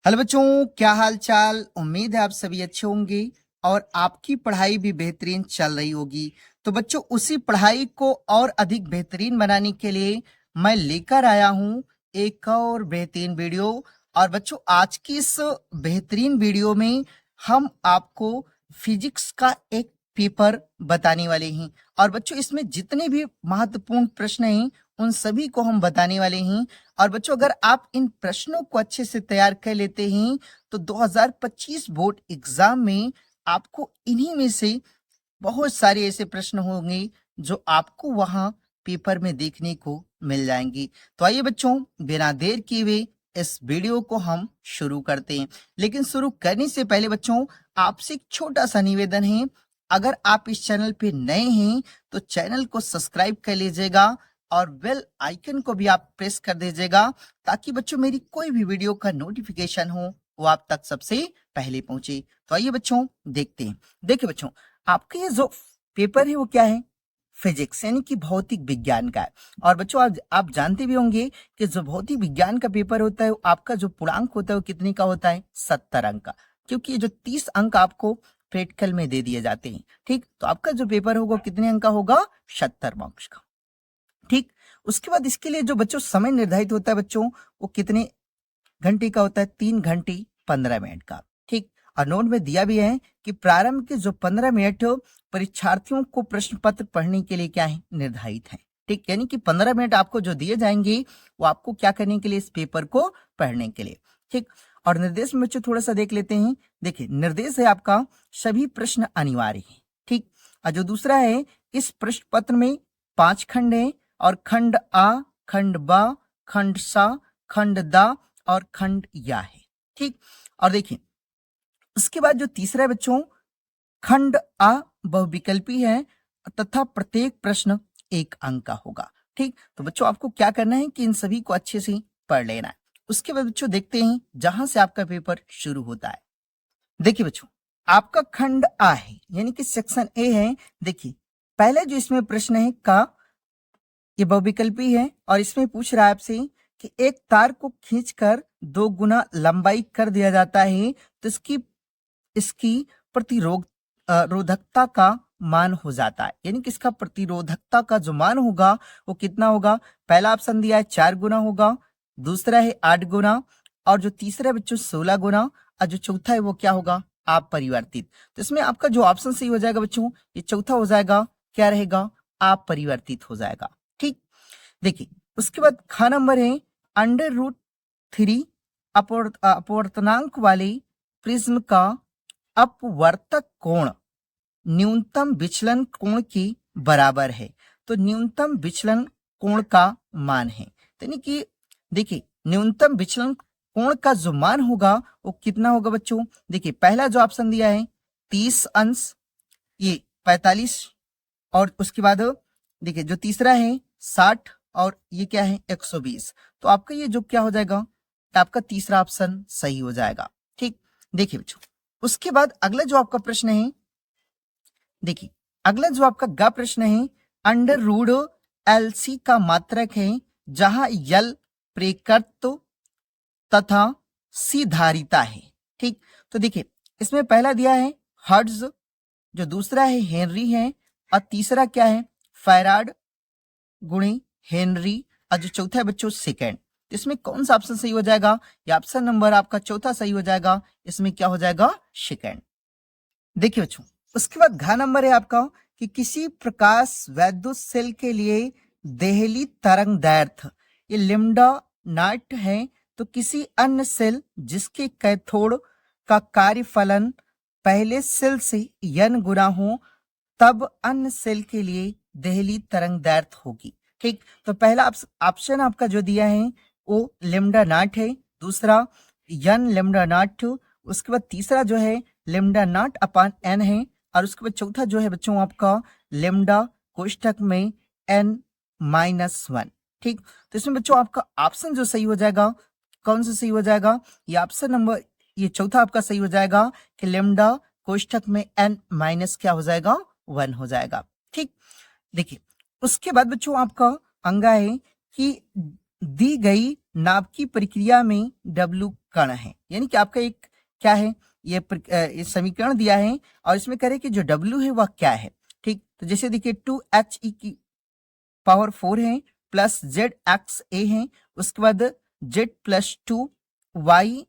Hello बच्चों, क्या हाल चाल। उम्मीद है आप सभी अच्छे होंगे और आपकी पढ़ाई भी बेहतरीन चल रही होगी। तो बच्चों, उसी पढ़ाई को और अधिक बेहतरीन बनाने के लिए मैं लेकर आया हूं एक और बेहतरीन वीडियो। और बच्चों, आज की इस बेहतरीन वीडियो में हम आपको फिजिक्स का एक पेपर बताने वाले हैं। और बच्चों, इसमें जितने भी महत्वपूर्ण प्रश्न हैं उन सभी को हम बताने वाले हैं। और बच्चों, अगर आप इन प्रश्नों को अच्छे से तैयार कर लेते हैं तो 2025 बोर्ड एग्जाम में आपको इन्हीं में से बहुत सारे ऐसे प्रश्न होंगे जो आपको वहां पेपर में देखने को मिल जाएंगे। तो आइए बच्चों, बिना देर किए हुए इस वीडियो को हम शुरू करते हैं। लेकिन शुरू करने से पहले बच्चों, आपसे एक छोटा सा निवेदन है। अगर आप इस चैनल पे नए हैं तो चैनल को सब्सक्राइब कर लीजिएगा और बेल आइकन को भी आप प्रेस कर दीजिएगा, ताकि बच्चों मेरी कोई भी वीडियो का नोटिफिकेशन हो वो आप तक सबसे पहले पहुंचे। तो आइए बच्चों, देखते हैं। देखिए बच्चों, आपके ये जो पेपर है वो क्या है? फिजिक्स यानी कि भौतिक विज्ञान का है। और बच्चों, आप जानते भी होंगे कि जो भौतिक विज्ञान का पेपर होता है आपका जो पूर्णांक होता है वो कितने का होता है? 70 अंक का। क्योंकि ये जो 30 अंक आपको प्रैक्टिकल में दे दिए जाते हैं। ठीक, तो आपका जो पेपर होगा कितने अंक का होगा? 70 मार्क्स का। ठीक, उसके बाद इसके लिए जो बच्चों समय निर्धारित होता है बच्चों, वो कितने घंटे का होता है? 3 घंटे 15 मिनट का। ठीक, और नोट में दिया भी है कि प्रारंभ के जो 15 मिनट परीक्षार्थियों को प्रश्न पत्र पढ़ने के लिए क्या है? निर्धारित है। ठीक, यानी कि 15 मिनट आपको जो दिए जाएंगे वो आपको क्या करने के लिए? इस पेपर को पढ़ने के लिए। ठीक, और निर्देश में बच्चों थोड़ा सा देख लेते हैं। देखिए, निर्देश है आपका सभी प्रश्न अनिवार्य है। ठीक, और जो दूसरा है, इस प्रश्न पत्र में 5 खंड है और खंड आ, खंड ब, खंड सा, खंड दा और खंड या है। ठीक, और देखिए उसके बाद जो तीसरा है बच्चों, खंड आ बहुविकल्पी है तथा प्रत्येक प्रश्न 1 अंक का होगा। ठीक, तो बच्चों आपको क्या करना है कि इन सभी को अच्छे से पढ़ लेना है। उसके बाद बच्चों देखते हैं जहां से आपका पेपर शुरू होता है। देखिए बच्चों, आपका खंड आ है यानी कि सेक्शन ए है। देखिए, पहला जो इसमें प्रश्न है का, ये बहुविकल्पी है और इसमें पूछ रहा है आपसे कि एक तार को खींचकर 2 गुना लंबाई कर दिया जाता है तो इसकी इसकी रोधकता का मान हो जाता है। यानी कि इसका प्रतिरोधकता का जो मान होगा वो कितना होगा? पहला ऑप्शन दिया है 4 गुना होगा, दूसरा है 8 गुना और जो तीसरा है बच्चों 16 गुना और जो चौथा है वो क्या होगा? अपरिवर्तित। तो इसमें आपका जो ऑप्शन सही हो जाएगा बच्चों, ये चौथा हो जाएगा। क्या रहेगा? अपरिवर्तित हो जाएगा। ठीक, देखिए उसके बाद खा नंबर है √3 अपवर्तनांक वाले प्रिज्म का अपवर्तक कोण न्यूनतम विचलन कोण के बराबर है। तो न्यूनतम विचलन कोण का मान है, यानी कि देखिए न्यूनतम विचलन कोण का जो मान होगा वो कितना होगा बच्चों? देखिए पहला जो ऑप्शन दिया है 30 अंश, ये 45 और उसके बाद देखिए जो तीसरा है 60 और ये क्या है? 120। तो आपका ये जो क्या हो जाएगा? आपका तीसरा ऑप्शन सही हो जाएगा। ठीक, देखिए बच्चों उसके बाद अगला जो आपका प्रश्न है, देखिए अगला जो आपका ग प्रश्न है, √LC का मात्रक है जहां यल प्रेकृत तथा सी धारिता है। ठीक, तो देखिए इसमें पहला दिया है हर्ट्ज, जो दूसरा है हेनरी है और तीसरा क्या है? फैराड गुणी हेनरी और जो चौथा है बच्चों सेकेंड। तो इसमें कौन सा ऑप्शन सही हो जाएगा? ये ऑप्शन नंबर आपका चौथा सही हो जाएगा। इसमें क्या हो जाएगा? सेकेंड। देखिए बच्चों उसके बाद घ नंबर है आपका कि किसी प्रकाश वैद्युत सेल के लिए देहली तरंग दैर्ध्य ये लिम्डा नॉट है, तो किसी अन्य सेल जिसके कैथोड का कार्यफलन पहले सेल से n गुना हो तब अन्य सेल के लिए देहली तरंग दैर्ध्य होगी। ठीक, तो पहला ऑप्शन आपका जो दिया है वो लिम्डा नॉट है, दूसरा n लिम्डा नॉट, उसके बाद तीसरा जो है लिम्डा नॉट अपॉन n है और उसके बाद चौथा जो है बच्चों आपका लिम्डा कोष्ठक में n-1। ठीक, तो इसमें बच्चों आपका ऑप्शन जो सही हो जाएगा, कौन सा सही हो जाएगा? ये ऑप्शन नंबर ये चौथा आपका सही हो जाएगा कि लिम्डा कोष्ठक में n- क्या हो जाएगा? 1 हो जाएगा। ठीक, देखिए उसके बाद बच्चों आपका अंगा है कि दी गई नाप की प्रक्रिया में W कण है, यानी कि आपका एक क्या है, ये समीकरण दिया है और इसमें करें कि जो W है वह क्या है। ठीक, तो जैसे देखिए 2HE की पावर 4 है प्लस ZXA है, उसके बाद Z प्लस 2Y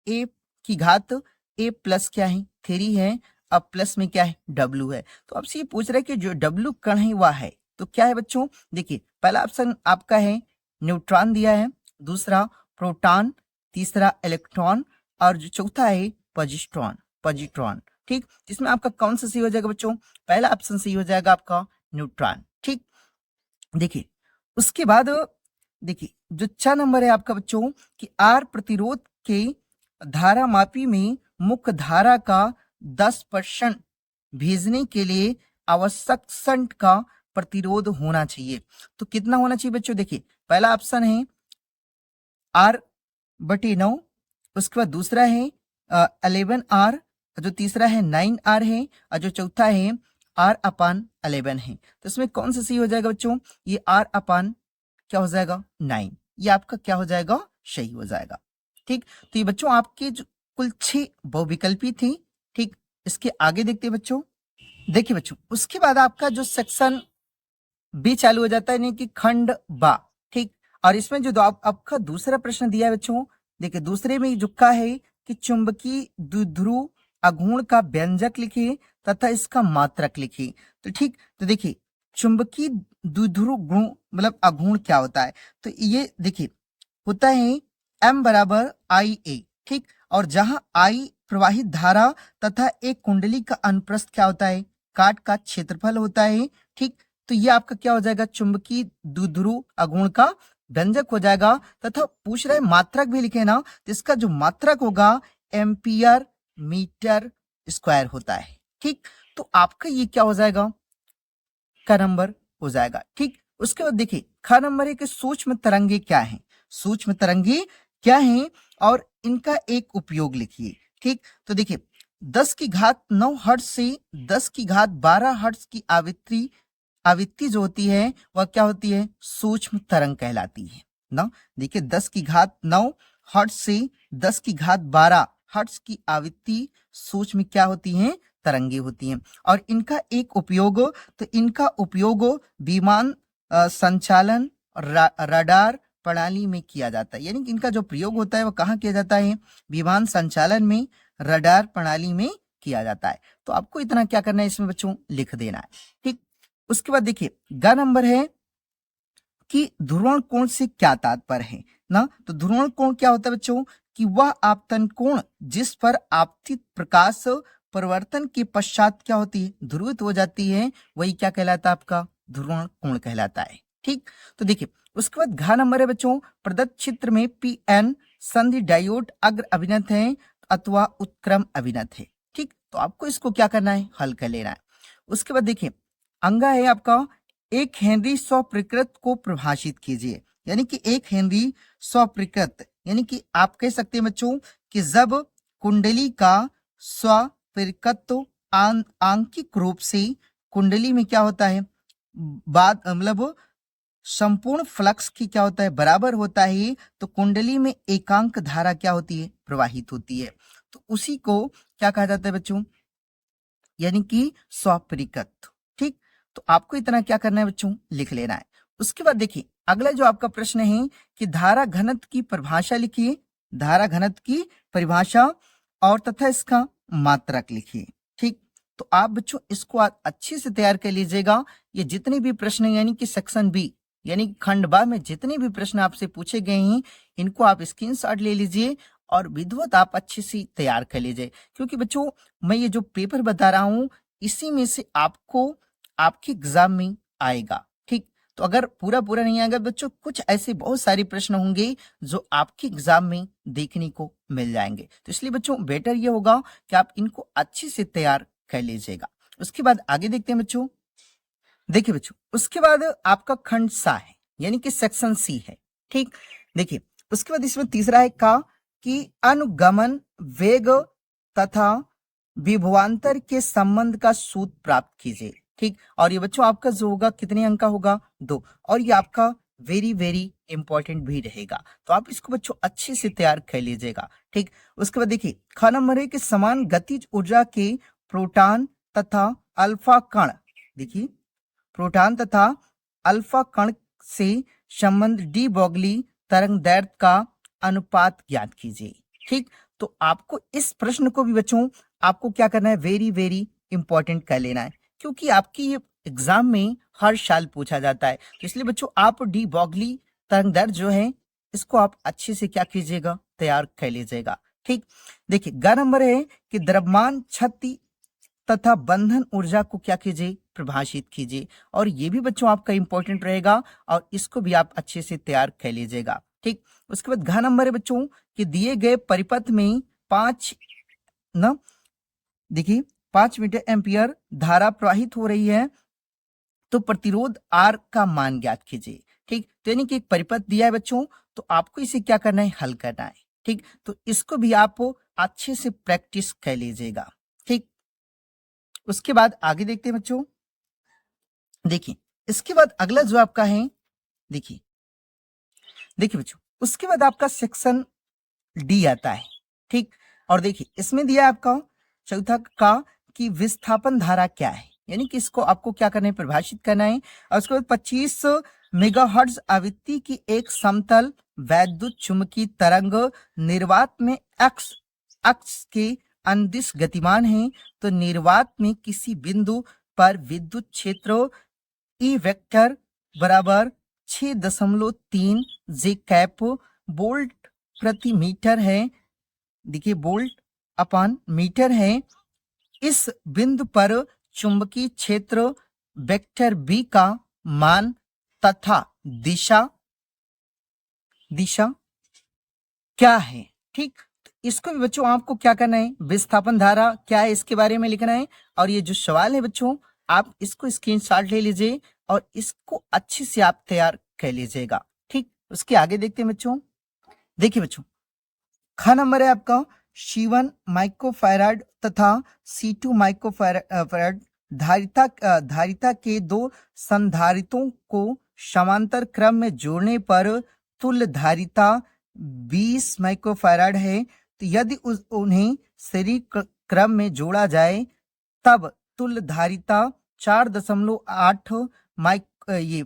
ए की घात ए प्लस क्या है 3 है, अब प्लस में क्या है W है। तो आपसे ये पूछ रहा है कि जो W कण है वह है, तो क्या है बच्चों, देखिए पहला ऑप्शन आपका है न्यूट्रॉन दिया है, दूसरा प्रोटॉन, तीसरा इलेक्ट्रॉन और जो चौथा है पॉजिट्रॉन। ठीक, इसमें आपका कौन सा सही हो जाएगा बच्चों, पहला ऑप्शन सही हो जाएगा आपका न्यूट्रॉन। ठीक, देखिए उसके बाद देखिए जो 6 नंबर है आपका बच्चों कि आर प्रतिरोध के धारा मापी में मुख्य धारा का 10% भेजने के लिए आवश्यक शंट का प्रतिरोध होना चाहिए। तो कितना होना चाहिए बच्चों, देखिए पहला ऑप्शन है R/9, उसके बाद दूसरा है 11R, जो तीसरा है 9R है और जो चौथा है R/11 है। तो इसमें कौन सा सही हो जाएगा बच्चों, ये R/ क्या हो जाएगा 9, ये आपका क्या हो जाएगा सही हो जाएगा। ठीक, तो ये बच्चों आपके जो कुल 6 बहुविकल्पी थी। ठीक, इसके आगे देखते हैं बच्चों, देखिए बच्चों उसके बाद आपका जो सेक्शन बी चालू हो जाता है, यानी कि खंड बा। ठीक, और इसमें जो आपका दूसरा प्रश्न दिया है बच्चों, देखिए दूसरे में जो का है कि चुंबकीय द्विध्रुव आघूर्ण का व्यंजक लिखिए तथा इसका मात्रक लिखिए। तो ठीक, तो देखिए चुंबकीय द्विध्रुव गुण मतलब आघूर्ण क्या होता है, तो ये देखिए होता है M/IA। ठीक, और जहां I प्रवाहित धारा तथा एक कुंडली का अनुप्रस्थ क्या होता है, काट का क्षेत्रफल होता है। ठीक, तो ये आपका क्या हो जाएगा, चुंबकीय द्विध्रुव आघूर्ण का व्यंजक हो जाएगा। तथा पूछ रहे मात्रक भी लिखे ना, तो इसका जो मात्रक होगा एम्पियर मीटर स्क्वायर होता है। ठीक, तो आपका ये क्या हो जाएगा, का नंबर हो जाएगा। ठीक, उसके बाद देखिए ख नंबर है कि सूक्ष्म तरंगे क्या है, सूक्ष्म तरंगे क्या है और इनका एक उपयोग लिखिए। ठीक, तो देखिए 10⁹ हर्ट्ज से 10⁻12 हर्ट्ज की आवृत्ति जो होती है वह क्या होती है, सूक्ष्म तरंग कहलाती है ना। देखिए 10⁻9 हर्ट्ज से 10⁻12 हर्ट्ज की आवृत्ति सूक्ष्म क्या होती है, तरंगे होती हैं। और इनका एक उपयोग, तो इनका उपयोग विमान संचालन रडार प्रणाली में किया जाता है, यानी कि इनका जो प्रयोग होता है वो कहाँ किया जाता है, विमान संचालन में, रडार प्रणाली में किया जाता है। तो आपको इतना क्या करना है इसमें बच्चों, लिख देना है। ठीक, उसके बाद देखिए ग नंबर है कि ध्रुवण कोण से क्या तात्पर्य है ना। तो ध्रुवण कोण क्या होता है बच्चों, कि वह आपतन कोण जिस पर आपतित प्रकाश परिवर्तन के पश्चात क्या होती है, ध्रुवित हो जाती है, वही क्या कहलाता है, आपका ध्रुवण कोण कहलाता है। ठीक, तो देखिए उसके बाद घ नंबर है बच्चों, प्रदत्त चित्र में PN संधि डायोड अग्र अभिनत है अथवा उत्क्रम अभिनत है। ठीक, तो आपको इसको क्या करना है, हल कर लेना है। उसके बाद देखिए अंगा है आपका 1 हेनरी स्वप्रकृत को परिभाषित कीजिए, यानी कि 1 हेनरी स्वप्रकृत, यानी कि आप कह सकते हैं बच्चों कि जब कुंडली का स्वप्रकृत आंकिक रूप से कुंडली में क्या होता है, बाद मतलब संपूर्ण फ्लक्स की क्या होता है, बराबर होता है, तो कुंडली में एकांक धारा क्या होती है, प्रवाहित होती है। तो उसी को क्या कहा जाता है बच्चों, यानी कि स्वप्रकृत। ठीक, तो आपको इतना क्या करना है बच्चों, लिख लेना है। उसके बाद देखिए अगला जो आपका प्रश्न है कि धारा घनत्व की परिभाषा लिखिए, धारा घनत्व की परिभाषा और तथा इसका मात्रक लिखिए। ठीक, तो आप बच्चों इसको अच्छे से तैयार कर लीजिएगा। ये जितने भी प्रश्न यानी कि सेक्शन बी यानी कि खंड बा में जितने भी प्रश्न आपसे पूछे गए हैं, इनको आप स्क्रीनशॉट ले लीजिए और विधिवत आप अच्छे से तैयार कर लीजिए। क्योंकि बच्चों मैं ये जो पेपर बता रहा हूं इसी में से आपको आपके एग्जाम में आएगा। ठीक, तो अगर पूरा नहीं आएगा बच्चों, कुछ ऐसे बहुत सारे प्रश्न होंगे जो आपके एग्जाम में देखने को मिल जाएंगे। तो इसलिए बच्चों बेटर ये होगा कि आप इनको अच्छे से तैयार कर लीजिएगा। उसके बाद आगे देखते हैं बच्चों। देखिए बच्चों उसके बाद आपका खंड सा है, यानी कि सेक्शन सी है। ठीक, देखिए उसके बाद इसमें तीसरा है का कि अनुगमन वेग तथा विभवांतर के संबंध का सूत्र प्राप्त कीजिए। ठीक, और ये बच्चों आपका जो होगा कितने अंक का होगा, 2, और ये आपका वेरी वेरी इंपॉर्टेंट भी रहेगा। तो आप इसको बच्चों अच्छे से तैयार कर लीजिएगा। ठीक, उसके बाद देखिए ख नंबर है कि समान गतिज ऊर्जा के प्रोटॉन तथा अल्फा कण, देखिए प्रोटॉन तथा अल्फा कण से संबंध डी ब्रोगली तरंग दैर्ध्य का अनुपात ज्ञात कीजिए। ठीक, तो आपको इस प्रश्न को भी बच्चों आपको क्या करना है, वेरी वेरी इंपॉर्टेंट कर लेना है, क्योंकि आपकी ये एग्जाम में हर साल पूछा जाता है। तो इसलिए बच्चों आप डी ब्रोगली तरंग दैर्ध्य जो है इसको आप अच्छे से क्या कीजिएगा, तैयार कर लीजिएगा। ठीक, देखिए ग नंबर है कि द्रव्यमान क्षति तथा बंधन ऊर्जा को क्या कीजिए, परिभाषित कीजिए। और ये भी बच्चों आपका इंपॉर्टेंट रहेगा और इसको भी आप अच्छे से तैयार कर लीजिएगा। ठीक, उसके बाद घ नंबर है बच्चों कि दिए गए परिपथ में 5 न देखिए 5 मीटर एम्पियर धारा प्रवाहित हो रही है, तो प्रतिरोध R का मान ज्ञात कीजिए। ठीक, तो यानी कि एक परिपथ दिया है बच्चों, तो आपको इसे क्या करना है, हल करना है। ठीक, तो इसको भी आप अच्छे से प्रैक्टिस कर लीजिएगा। ठीक, उसके बाद आगे देखते हैं बच्चों। देखिए इसके बाद अगला जो आपका है, देखिए देखिए बच्चों उसके बाद आपका सेक्शन डी आता है। ठीक, और देखिए इसमें दिया है आपका चौथा का कि विस्थापन धारा क्या है, यानी कि इसको आपको क्या करना है, परिभाषित करना है। और उसके बाद 25 मेगाहर्ट्ज आवृत्ति की एक समतल वैद्युत चुंबकीय तरंग निर्वात में एक्स अक्ष के अंदिश गतिमान है, तो निर्वात में किसी बिंदु पर विद्युत क्षेत्र ई वेक्टर बराबर 6.3 जे कैप वोल्ट प्रति मीटर है। देखिए वोल्ट अपॉन मीटर है। इस बिंदु पर चुंबकीय क्षेत्र वेक्टर बी का मान तथा दिशा क्या है। ठीक, तो इसको भी बच्चों आपको क्या करना है, विस्थापन धारा क्या है इसके बारे में लिखना है। और ये जो सवाल है बच्चों आप इसको स्क्रीनशॉट ले लीजिए और इसको अच्छे से आप तैयार कर लीजिएगा। ठीक, उसके आगे देखते हैं बच्चों। देखिए बच्चों ख नंबर है आपका C1 माइक्रोफैराड तथा C2 माइक्रोफैराड धारिता के दो संधारितों को समांतर क्रम में जोड़ने पर तुल्य धारिता 20 माइक्रोफैराड है। तो यदि उन्हें श्रेणी क्रम में जोड़ा जाए तब तुल्य धारिता 4.8 ये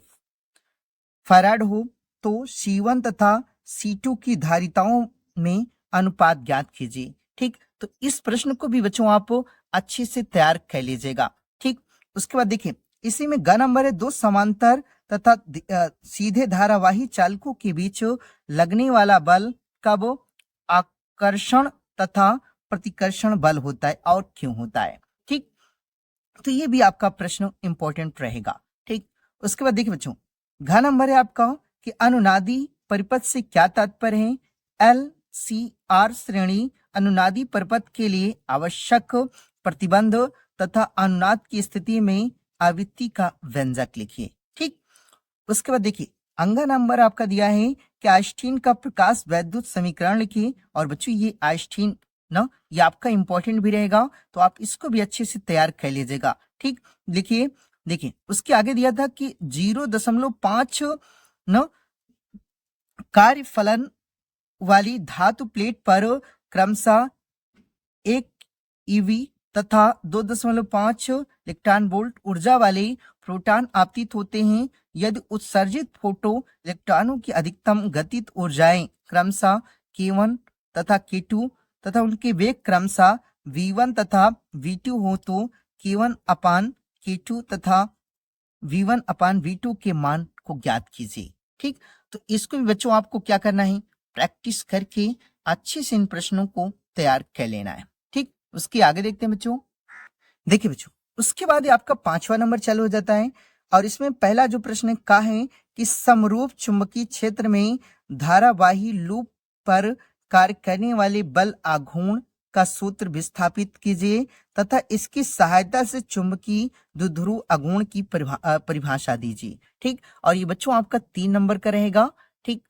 फैराड हो। तो C1 तथा C2 की धारिताओं में अनुपात ज्ञात कीजिए। ठीक, तो इस प्रश्न को भी बच्चों आप अच्छे से तैयार कर लीजिएगा। ठीक, उसके बाद देखिए इसी में ग नंबर है दो समांतर तथा सीधे धारावाही चालकों के बीच लगने वाला बल कब आकर्षण तथा प्रतिकर्षण बल होता है और क्यों होता है। ठीक, तो ये भी आपका प्रश्न इंपॉर्टेंट रहेगा। ठीक, उसके बाद देखिए बच्चों घ नंबर है आपका कि अनुनादी परिपथ से क्या तात्पर्य है। LCR श्रेणी अनुनादी परिपथ के लिए आवश्यक प्रतिबंध तथा अनुनाद की स्थिति में आवृत्ति का व्यंजक लिखिए। ठीक, उसके बाद देखिए अंगा नंबर आपका दिया है कि आइंस्टीन का प्रकाश वैद्युत समीकरण लिखिए। और बच्चों ये आइंस्टीन ना ये आपका इंपॉर्टेंट भी रहेगा, तो आप इसको भी अच्छे से तैयार कर लीजिएगा। ठीक, लिखिए देखिए उसके आगे दिया था कि 0.5 न कार्य फलन वाली धातु प्लेट पर क्रमशः 1 ईवी तथा 2.5 इलेक्ट्रॉन वोल्ट ऊर्जा वाले प्रोटॉन आपतित होते हैं। यदि उत्सर्जित फोटो इलेक्ट्रॉनों की अधिकतम गतिज ऊर्जाएं क्रमशः K1 तथा K2 तथा उनके वेग क्रमशः V1 तथा V2 हो, तो K1 अपान K2 तथा V1 अपान V2 के मान को ज्ञात कीजिए। ठीक, तो इसको भी बच्चों आपको क्या करना है, प्रैक्टिस करके अच्छे से इन प्रश्नों को तैयार कर लेना है। ठीक, उसके आगे देखते हैं बच्चों। देखिए बच्चों उसके बाद आपका 5वां नंबर चालू हो जाता है और इसमें पहला जो प्रश्न का है कि समरूप चुंबकीय क्षेत्र में धारावाही लूप पर कार्य करने वाले बल आघूर्ण का सूत्र विस्थापित कीजिए तथा इसकी सहायता से चुंबकीय द्विध्रुव आघूर्ण की परिभाषा दीजिए। ठीक, और ये बच्चों आपका 3 नंबर का रहेगा। ठीक,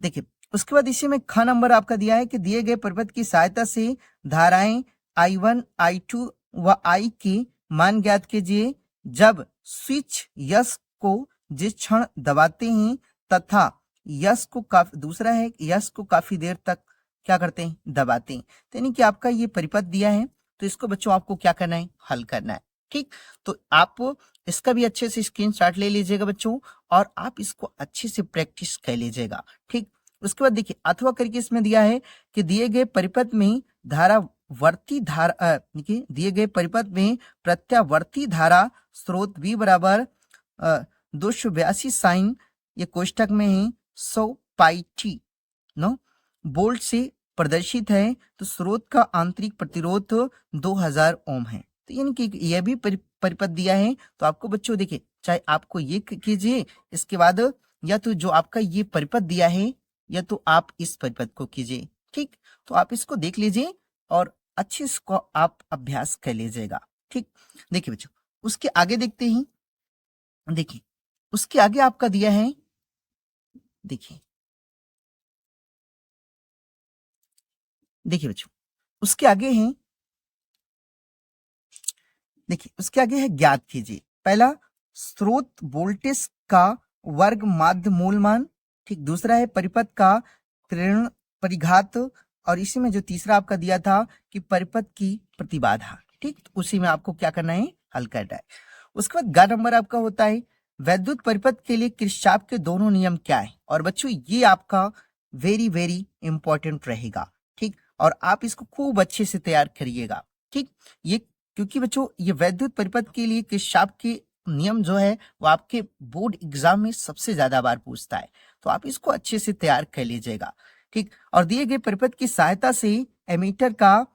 देखिए उसके बाद इसी में ख नंबर आपका दिया है कि दिए गए परिपथ की सहायता से धाराएं I1 I2 व I के मान ज्ञात कीजिए जब स्विच यस को जिस क्षण दबाते हैं तथा यस को काफी, दूसरा है यस को काफी देर तक क्या करते हैं, दबाते हैं। तो यानी कि आपका ये परिपथ दिया है, तो इसको बच्चों आपको क्या करना है, हल करना है। ठीक, तो आप इसका भी अच्छे से स्क्रीनशॉट ले लीजिएगा बच्चों, और आप इसको अच्छे से प्रैक्टिस कर लीजिएगा। ठीक, उसके बाद देखिए अथवा करके इसमें दिया है कि दिए गए परिपथ में धारावर्ती धारा देखिए दिए गए परिपथ में प्रत्यावर्ती धारा स्रोत V बराबर 282 साइन, ये कोष्टक में है 100 पाई टी नो वोल्ट से प्रदर्शित है। तो स्रोत का आंतरिक प्रतिरोध 2000 ओम है। तो यानी कि यह भी परिपथ दिया है। तो आपको बच्चों देखिए, चाहे आपको ये कीजिए, इसके बाद या तो जो आपका ये परिपथ दिया है, या तो आप इस परिपथ को कीजिए। ठीक, तो आप इसको देख लीजिए और अच्छे इसको आप अभ्यास कर लीजिएगा। ठीक, देखिए बच्चों उसके आगे देखते हैं। देखिए उसके आगे आपका दिया है, देखिए देखिए बच्चों उसके आगे है, देखिए उसके आगे है ज्ञात कीजिए। पहला स्रोत वोल्टेज का वर्ग माध्य मूल मान। ठीक, दूसरा है परिपथ का त्वरण परिघात, और इसी में जो तीसरा आपका दिया था कि परिपथ की प्रतिबाधा। ठीक, तो उसी में आपको क्या करना है, हल करना है। उसके बाद ग नंबर आपका होता है वैद्युत परिपथ के लिए किरचॉफ के दोनों नियम क्या है। और बच्चों ये आपका वेरी वेरी इंपॉर्टेंट रहेगा। ठीक, और आप इसको खूब अच्छे से तैयार करिएगा। ठीक, ये क्योंकि बच्चों ये वैद्युत परिपथ के लिए किरचॉफ के नियम जो है वो आपके बोर्ड एग्जाम में सबसे ज्यादा बार पूछता है। तो आप इसको अच्छे से तैयार कर लीजिएगा। ठीक, और दिए गए परिपथ की सहायता से एमीटर का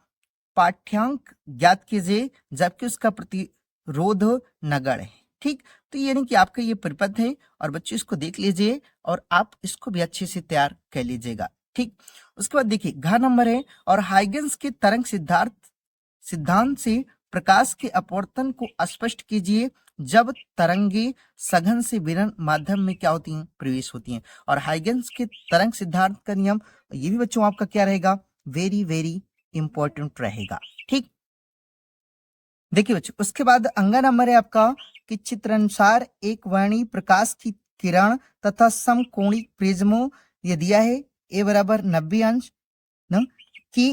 पाठ्यांक ज्ञात कीजिए जबकि उसका प्रतिरोध नगण्य है। ठीक, तो ये नहीं कि आपका ये परिपथ है, और बच्चों इसको देख लीजिए और आप इसको भी अच्छे से तैयार कर लीजिएगा। ठीक, उसके बाद देखिए घ नंबर है और हाइगेंस के तरंग सिद्धांत से प्रकाश के अपवर्तन को स्पष्ट कीजिए जब तरंगे सघन से विरल माध्यम में क्या होती हैं, प्रवेश होती हैं। और हाइगेंस के तरंग सिद्धांत का नियम, ये भी बच्चों आपका क्या रहेगा, वेरी वेरी इंपॉर्टेंट रहेगा। ठीक, देखिए बच्चों उसके बाद अंगा नंबर है आपका कि चित्रानुसार एक वर्णी प्रकाश की किरण तथा समकोणिक प्रिज्मों ये दिया है ए बराबर 90 अंश न कि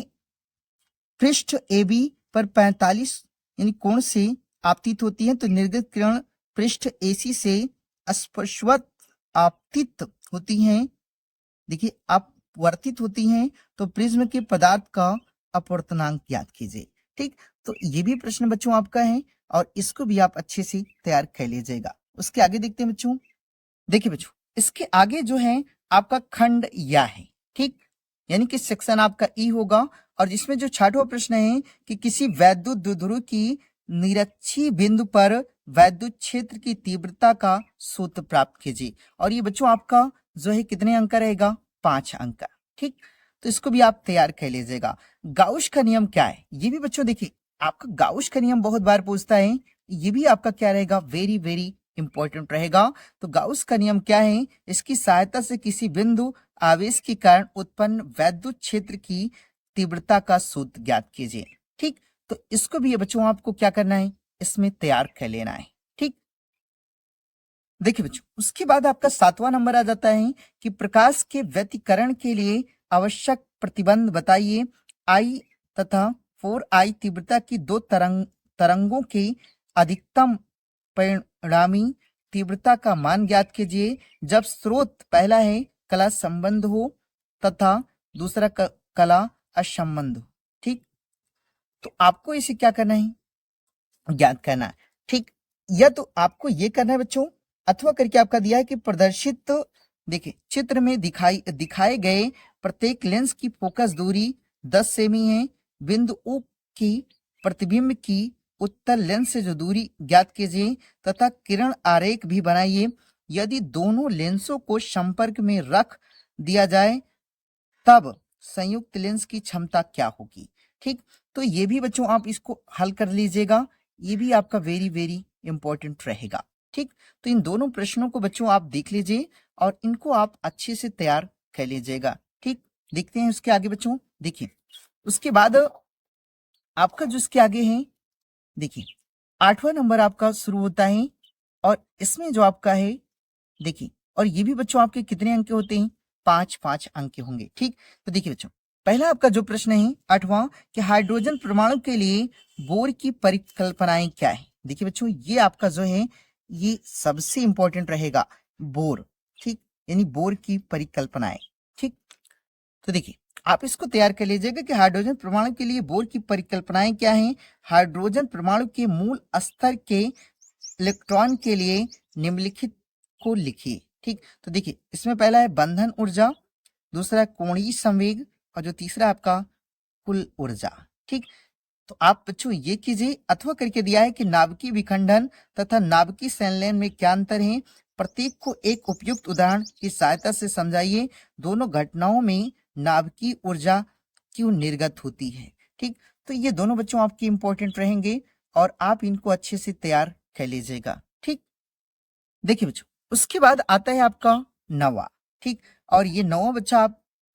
पृष्ठ ए बी पर 45 यानी कोण से आपतित होती है। तो निर्गत किरण पृष्ठ एसी से स्पर्शवत आपतित होती हैं, देखिए अपवर्तित होती हैं। तो प्रिज्म के पदार्थ का अपवर्तनांक ज्ञात कीजिए। ठीक, तो ये भी प्रश्न बच्चों आपका है, और इसको भी आप अच्छे से तैयार कर लीजिएगा। उसके आगे देखते हैं बच्चों। देखिए बच्चों इसके आगे जो है आपका खंड या है। ठीक, यानी कि सेक्शन आपका ई होगा, और जिसमें जो छठवां प्रश्न है कि किसी वैद्युत द्विध्रुव की निरक्षीय बिंदु पर वैद्युत क्षेत्र की तीव्रता का सूत्र प्राप्त कीजिए। और ये बच्चों आपका जो है कितने अंक का रहेगा, 5 अंक का। ठीक, तो इसको भी आप तैयार कर लीजिएगा। गाउस का नियम क्या है, ये भी बच्चों देखिए आपका गाउस का नियम बहुत बार पूछता है। ये भी आपका क्या रहेगा, वेरी वेरी इंपॉर्टेंट रहेगा। तो गाउस का नियम क्या है, इसकी सहायता से किसी बिंदु आवेश के कारण उत्पन्न वैद्युत क्षेत्र की तीव्रता का सूत्र ज्ञात कीजिए। ठीक, तो इसको भी ये बच्चों आपको क्या करना है, इसमें तैयार कर लेना है। ठीक, देखिए बच्चों उसके बाद आपका 7वां नंबर आ जाता है कि प्रकाश के व्यतिकरण के लिए आवश्यक प्रतिबंध बताइए। आई तथा 4I तीव्रता की दो तरंगों की अधिकतम परिणामी तीव्रता का मान ज्ञात कीजिए जब स्रोत पहला है कला संबंध हो तथा दूसरा कला असंबंध हो। ठीक, तो आपको इसे क्या करना है, ज्ञात करना है। ठीक, या तो आपको ये करना है बच्चों, अथवा करके आपका दिया है कि प्रदर्शित देखिए चित्र में दिखाए गए प्रत्येक लेंस की फोकस दूरी 10 सेमी है। बिंदु O की प्रतिबिंब की उत्तल लेंस से जो दूरी ज्ञात कीजिए तथा किरण आरेख भी बनाइए। यदि दोनों लेंसों को संपर्क में रख दिया जाए तब संयुक्त लेंस की क्षमता क्या होगी। ठीक, तो ये भी बच्चों आप इसको हल कर लीजिएगा, ये भी आपका वेरी वेरी इंपॉर्टेंट रहेगा। ठीक, तो इन दोनों प्रश्नों को बच्चों आप देख लीजिए और इनको आप अच्छे से तैयार कर लीजिएगा। ठीक, देखते हैं उसके आगे बच्चों। देखिए उसके बाद आपका जो इसके आगे है, देखिए 8वां नंबर आपका शुरू होता है, और इसमें जो आपका है देखिए और ये भी बच्चों आपके कितने अंक के होते हैं? 5-5 अंक के होंगे। ठीक, तो देखिए बच्चों, पहला आपका जो प्रश्न है 8वां कि हाइड्रोजन परमाणु के लिए बोर की परिकल्पनाएं क्या है? देखिए बच्चों, ये आपका जो है ये सबसे इंपॉर्टेंट रहेगा, बोर। ठीक, यानी बोर की परिकल्पनाएं। ठीक, तो देखिए आप इसको तैयार कर लीजिएगा कि हाइड्रोजन परमाणु के लिए बोर की परिकल्पनाएं क्या हैं। हाइड्रोजन परमाणु के मूल स्तर के इलेक्ट्रॉन के लिए निम्नलिखित को लिखिए। ठीक, तो देखिए इसमें पहला है बंधन ऊर्जा, दूसरा कोणीय संवेग, और जो तीसरा आपका कुल ऊर्जा। ठीक, तो आप बच्चों ये कीजिए, अथवा करके दिया है कि नाभिकीय विखंडन तथा नाभिकीय संलयन में क्या अंतर है, प्रत्येक को एक उपयुक्त उदाहरण की सहायता से समझाइए। दोनों घटनाओं में नाभिकीय ऊर्जा क्यों निर्गत होती है। ठीक, तो ये दोनों बच्चों आपके इंपॉर्टेंट रहेंगे और आप इनको अच्छे से तैयार कर लीजिएगा। ठीक, देखिए बच्चों, उसके बाद आता है आपका नवा। ठीक, और ये नवा बच्चा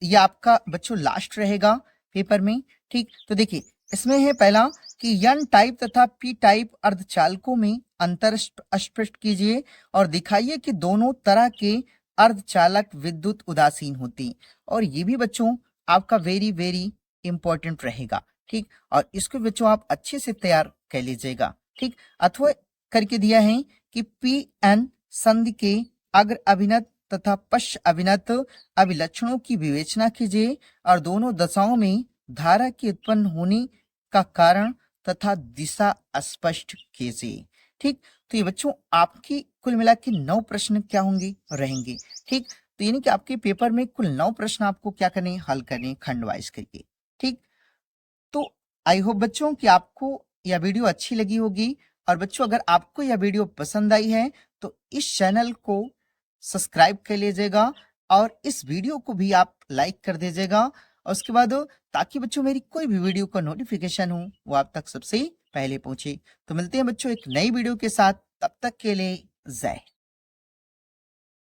ये आपका बच्चों लास्ट रहेगा पेपर में। ठीक, तो देखिए इसमें है पहला कि एन टाइप तथा पी टाइप अर्धचालकों में अंतर स्पष्ट कीजिए और दिखाइए कि दोनों तरह के अर्धचालक विद्युत उदासीन होती हैं। और ये भी बच्चों आपका वेरी वेरी इंपॉर्टेंट रहेगा। ठीक, और इसको बच्चों आप अच्छे से तैयार कर लीजिएगा। ठीक, अथवा करके दिया है कि पी एन संधि के अग्र अभिनत तथा पश्च अभिनत अभिलक्षणों की विवेचना कीजिए और दोनों दशाओं में धारा के उत्पन्न होने का कारण तथा दिशा स्पष्ट कीजिए। ठीक, तो ये बच्चों आपकी कुल मिला के 9 प्रश्न क्या होंगे, रहेंगे। ठीक, तो यानी कि आपके पेपर में कुल 9 प्रश्न आपको क्या करने, हल करने खंड वाइज करके। ठीक, तो आई होप बच्चों कि आपको यह वीडियो अच्छी लगी होगी। और बच्चों अगर आपको यह वीडियो पसंद आई है तो इस चैनल को सब्सक्राइब कर लीजिएगा और इस वीडियो को भी आप लाइक कर दीजिएगा। और उसके बाद ताकि बच्चों मेरी कोई भी वीडियो का नोटिफिकेशन हो वो आप तक सबसे पहले पहुंचे। तो मिलते हैं बच्चों एक नई वीडियो के साथ, तब तक के लिए जय।